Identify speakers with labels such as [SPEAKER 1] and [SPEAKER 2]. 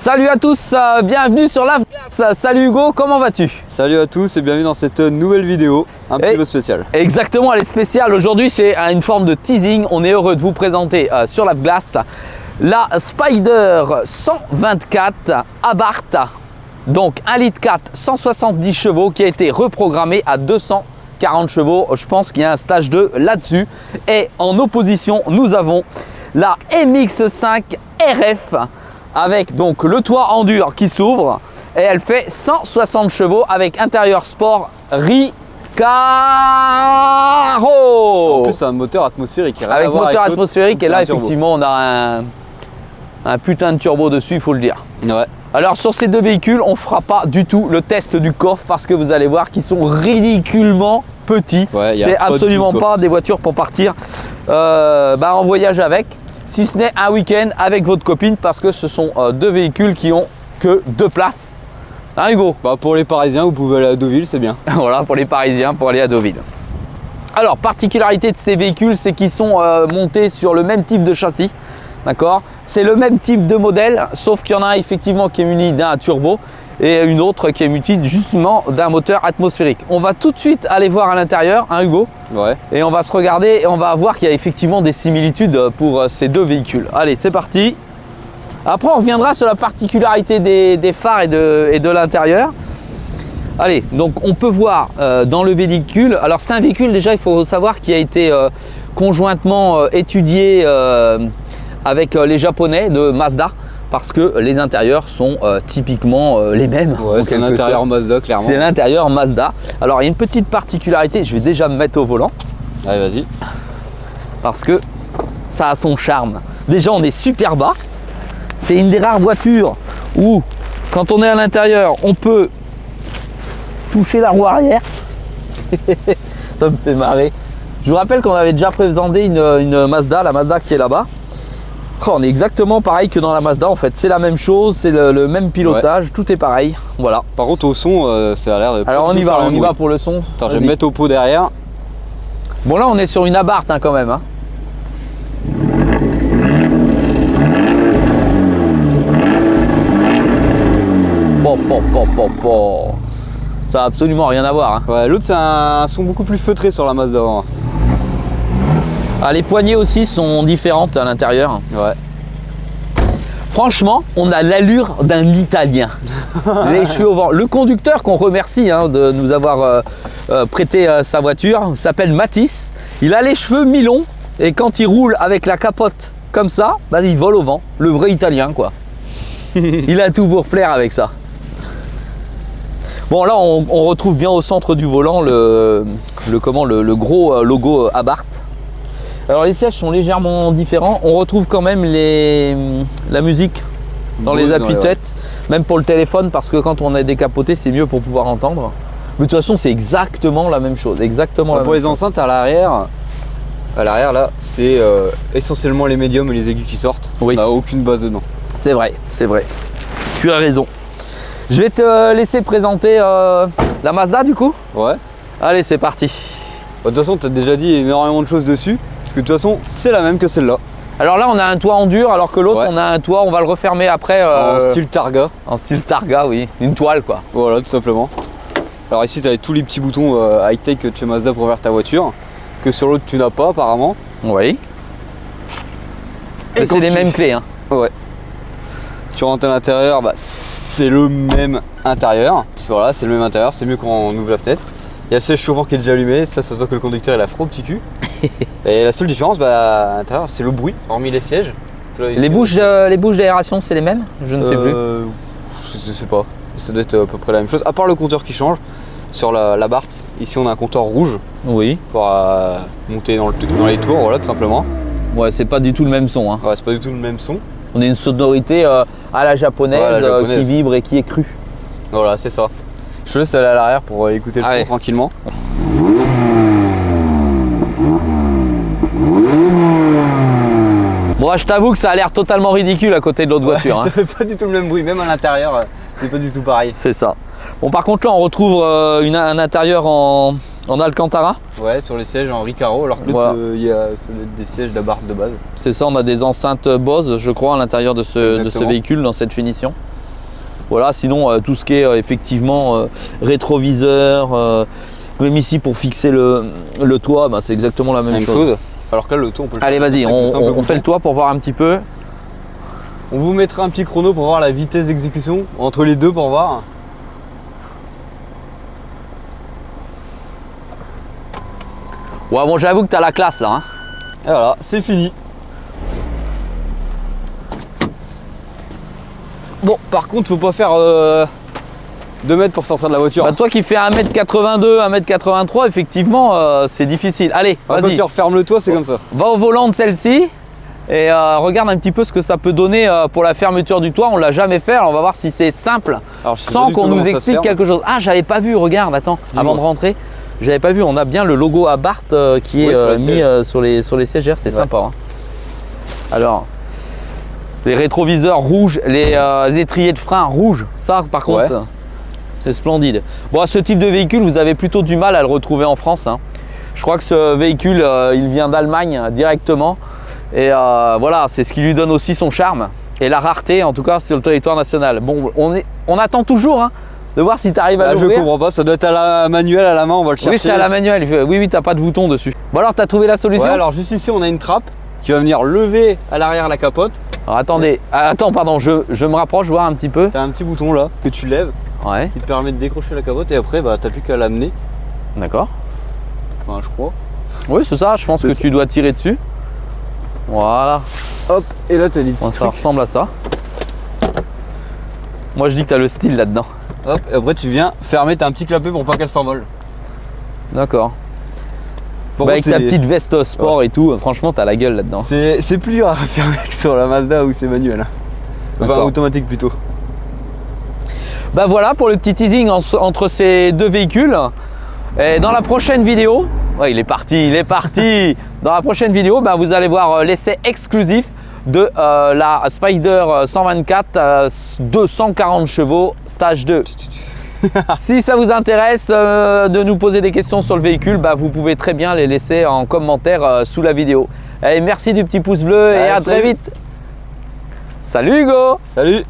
[SPEAKER 1] Salut à tous, bienvenue sur Lave-Glace. Salut Hugo, comment vas-tu?
[SPEAKER 2] Salut à tous et bienvenue dans cette nouvelle vidéo un petit peu spéciale.
[SPEAKER 1] Exactement, elle est spéciale. Aujourd'hui, c'est une forme de teasing. On est heureux de vous présenter sur Lave-Glace la Spider 124 Abarth. Donc 1,4 litre, 170 chevaux qui a été reprogrammé à 240 chevaux. Je pense qu'il y a un stage 2 là-dessus. Et en opposition, nous avons la MX5 RF avec donc le toit Endure qui s'ouvre et elle fait 160 chevaux avec intérieur sport Recaro.
[SPEAKER 2] En plus, c'est un moteur atmosphérique.
[SPEAKER 1] Avec moteur atmosphérique et là effectivement on a un putain de turbo dessus, il faut le dire.
[SPEAKER 2] Ouais.
[SPEAKER 1] Alors sur ces deux véhicules, on ne fera pas du tout le test du coffre parce que vous allez voir qu'ils sont ridiculement petits. Ouais, c'est absolument pas des voitures pour partir en voyage avec. Si ce n'est un week-end avec votre copine parce que ce sont deux véhicules qui ont que 2 places. Hein Hugo?
[SPEAKER 2] Pour les Parisiens, vous pouvez aller à Deauville, c'est bien.
[SPEAKER 1] Voilà, pour les Parisiens, pour aller à Deauville. Alors, particularité de ces véhicules, c'est qu'ils sont montés sur le même type de châssis. D'accord? C'est le même type de modèle, sauf qu'il y en a un effectivement qui est muni d'un turbo et une autre qui est munie justement d'un moteur atmosphérique. On va tout de suite aller voir à l'intérieur, hein Hugo?
[SPEAKER 2] Ouais. Et
[SPEAKER 1] on va se regarder et on va voir qu'il y a effectivement des similitudes pour ces deux véhicules. Allez, c'est parti. Après, on reviendra sur la particularité des phares et de l'intérieur. Allez, donc on peut voir dans le véhicule. Alors, c'est un véhicule déjà, il faut savoir, qui a été conjointement étudié avec les Japonais de Mazda. Parce que les intérieurs sont typiquement les mêmes.
[SPEAKER 2] Ouais, c'est l'intérieur Mazda, clairement.
[SPEAKER 1] C'est l'intérieur Mazda. Alors, il y a une petite particularité. Je vais déjà me mettre au volant.
[SPEAKER 2] Allez, vas-y.
[SPEAKER 1] Parce que ça a son charme. Déjà, on est super bas. C'est une des rares voitures où, quand on est à l'intérieur, on peut toucher la roue arrière. Ça me fait marrer. Je vous rappelle qu'on avait déjà présenté une Mazda, la Mazda qui est là-bas. On est exactement pareil que dans la Mazda en fait, c'est la même chose, c'est le même pilotage, ouais. Tout est pareil, voilà.
[SPEAKER 2] Par contre au son, ça a l'air de...
[SPEAKER 1] Alors on y va pour le son.
[SPEAKER 2] Attends, je vais me mettre au pot derrière.
[SPEAKER 1] Bon là on est sur une Abarth quand même. Hein. Ça n'a absolument rien à voir. Hein.
[SPEAKER 2] Ouais, l'autre c'est un son beaucoup plus feutré sur la Mazda. Hein.
[SPEAKER 1] Ah, les poignées aussi sont différentes à l'intérieur.
[SPEAKER 2] Ouais.
[SPEAKER 1] Franchement, on a l'allure d'un Italien. Les cheveux au vent. Le conducteur qu'on remercie de nous avoir prêté sa voiture s'appelle Mathis. Il a les cheveux mi-longs et quand il roule avec la capote comme ça, il vole au vent. Le vrai Italien quoi. Il a tout pour plaire avec ça. Bon là, on retrouve bien au centre du volant le gros logo Abarth. Alors les sièges sont légèrement différents, on retrouve quand même la musique dans les appuis-têtes, même pour le téléphone parce que quand on est décapoté c'est mieux pour pouvoir entendre. Mais de toute façon c'est exactement la même chose,
[SPEAKER 2] Pour les enceintes à l'arrière là c'est essentiellement les médiums et les aigus qui sortent, oui. On n'a aucune base dedans.
[SPEAKER 1] C'est vrai, tu as raison. Je vais te laisser présenter la Mazda du coup.
[SPEAKER 2] Ouais.
[SPEAKER 1] Allez c'est parti.
[SPEAKER 2] De toute façon tu as déjà dit énormément de choses dessus. De toute façon, c'est la même que celle-là.
[SPEAKER 1] Alors là, on a un toit en dur, alors que l'autre, ouais. On a un toit, on va le refermer après.
[SPEAKER 2] En style Targa.
[SPEAKER 1] En style Targa, oui. Une toile, quoi.
[SPEAKER 2] Voilà, tout simplement. Alors ici, tu as tous les petits boutons high-tech de chez Mazda pour ouvrir ta voiture, que sur l'autre, tu n'as pas apparemment.
[SPEAKER 1] Oui. Et c'est les mêmes clés, hein.
[SPEAKER 2] Ouais. Tu rentres à l'intérieur, c'est le même intérieur. Voilà, c'est le même intérieur, c'est mieux quand on ouvre la fenêtre. Il y a le siège chauffant qui est déjà allumé, ça se voit que le conducteur il a froid au petit cul. Et la seule différence à l'intérieur, c'est le bruit, hormis les sièges. Là,
[SPEAKER 1] les bouches d'aération, c'est les mêmes? Je ne sais plus.
[SPEAKER 2] Je sais pas, ça doit être à peu près la même chose. À part le compteur qui change sur la Barth, ici on a un compteur rouge.
[SPEAKER 1] Oui.
[SPEAKER 2] Pour monter dans les tours, voilà, tout simplement.
[SPEAKER 1] Ouais, c'est pas du tout le même son. Hein.
[SPEAKER 2] Ouais, c'est pas du tout le même son.
[SPEAKER 1] On a une sonorité à la japonaise, qui vibre et qui est crue.
[SPEAKER 2] Voilà, c'est ça. Je te laisse aller à l'arrière pour écouter le son tranquillement.
[SPEAKER 1] Bon, je t'avoue que ça a l'air totalement ridicule à côté de l'autre voiture.
[SPEAKER 2] Ça fait pas du tout le même bruit, même à l'intérieur, c'est pas du tout pareil.
[SPEAKER 1] C'est ça. Bon, par contre là, on retrouve un intérieur en Alcantara.
[SPEAKER 2] Ouais, sur les sièges en Recaro, alors que l'autre, il y a des sièges d'Abarth de base.
[SPEAKER 1] C'est ça, on a des enceintes Bose, je crois, à l'intérieur de ce véhicule, dans cette finition. Voilà, sinon tout ce qui est effectivement rétroviseur, même ici pour fixer le toit, bah, c'est exactement la même chose.
[SPEAKER 2] Alors que là, le toit, on peut le
[SPEAKER 1] Allez,
[SPEAKER 2] faire
[SPEAKER 1] vas-y,
[SPEAKER 2] avec le simple
[SPEAKER 1] on
[SPEAKER 2] bouton.
[SPEAKER 1] fait le toit pour voir un petit peu.
[SPEAKER 2] On vous mettra un petit chrono pour voir la vitesse d'exécution entre les deux pour voir.
[SPEAKER 1] Ouais, bon, j'avoue que tu as la classe là. Hein.
[SPEAKER 2] Et voilà, c'est fini. Bon, par contre, faut pas faire 2 mètres pour sortir de la voiture.
[SPEAKER 1] Bah, toi qui fais 1m82, 1m83, effectivement, c'est difficile. Allez,
[SPEAKER 2] Quand
[SPEAKER 1] vas-y,
[SPEAKER 2] tu refermes le toit, c'est comme ça.
[SPEAKER 1] va au volant de celle-ci et regarde un petit peu ce que ça peut donner pour la fermeture du toit. On l'a jamais fait, alors on va voir si c'est simple,
[SPEAKER 2] Alors, je sais pas
[SPEAKER 1] sans
[SPEAKER 2] du tout
[SPEAKER 1] qu'on
[SPEAKER 2] comment
[SPEAKER 1] nous
[SPEAKER 2] ça se
[SPEAKER 1] explique
[SPEAKER 2] ferme.
[SPEAKER 1] quelque chose. Ah, j'avais pas vu, regarde, attends,
[SPEAKER 2] Dis-moi.
[SPEAKER 1] avant de rentrer, j'avais pas vu, on a bien le logo Abarth qui est
[SPEAKER 2] Oui, sur les
[SPEAKER 1] mis sur les sièges, c'est
[SPEAKER 2] Ouais.
[SPEAKER 1] sympa. Hein. Alors, les rétroviseurs rouges, les étriers de frein rouges, ça par contre,
[SPEAKER 2] Ouais.
[SPEAKER 1] c'est splendide. Bon, ce type de véhicule, vous avez plutôt du mal à le retrouver en France. Hein. Je crois que ce véhicule, il vient d'Allemagne directement. Et voilà, c'est ce qui lui donne aussi son charme et la rareté, en tout cas sur le territoire national. Bon, on attend toujours hein, de voir si tu arrives à
[SPEAKER 2] Là, je
[SPEAKER 1] l'ouvrir.
[SPEAKER 2] comprends pas, ça doit être à la manuelle, à la main, on va le chercher.
[SPEAKER 1] Oui, c'est à la manuelle. Oui, oui, t'as pas de bouton dessus. Bon alors, t'as trouvé la solution?
[SPEAKER 2] Ouais, alors juste ici, on a une trappe qui va venir lever à l'arrière la capote.
[SPEAKER 1] Alors, attendez, attends, pardon, je me rapproche, voir un petit peu.
[SPEAKER 2] T'as un petit bouton là que tu lèves
[SPEAKER 1] Ouais,
[SPEAKER 2] qui te permet de décrocher la capote et après, bah, t'as plus qu'à l'amener.
[SPEAKER 1] d'accord.
[SPEAKER 2] Enfin, je crois.
[SPEAKER 1] Oui, c'est ça, je pense que tu dois tirer dessus. Voilà,
[SPEAKER 2] Hop, et là, t'as des petits
[SPEAKER 1] bon, ça
[SPEAKER 2] trucs.
[SPEAKER 1] ressemble à ça. Moi, je dis que t'as le style là-dedans.
[SPEAKER 2] Hop, et après, tu viens fermer, t'as un petit clapet pour pas qu'elle s'envole.
[SPEAKER 1] D'accord.
[SPEAKER 2] Par
[SPEAKER 1] Bah,
[SPEAKER 2] contre,
[SPEAKER 1] avec ta petite veste sport et tout, franchement, t'as la gueule là-dedans.
[SPEAKER 2] C'est plus dur à fermer que sur la Mazda où c'est manuel. Enfin,
[SPEAKER 1] D'accord.
[SPEAKER 2] automatique plutôt.
[SPEAKER 1] Bah voilà pour le petit teasing entre ces deux véhicules. Et dans la prochaine vidéo, ouais, il est parti. Dans la prochaine vidéo, bah, vous allez voir l'essai exclusif de la Spider 124 240 chevaux stage 2. Si ça vous intéresse de nous poser des questions sur le véhicule, bah, vous pouvez très bien les laisser en commentaire sous la vidéo. Allez, merci du petit pouce bleu et
[SPEAKER 2] Ouais,
[SPEAKER 1] à très
[SPEAKER 2] salut.
[SPEAKER 1] vite. Salut Hugo!
[SPEAKER 2] Salut!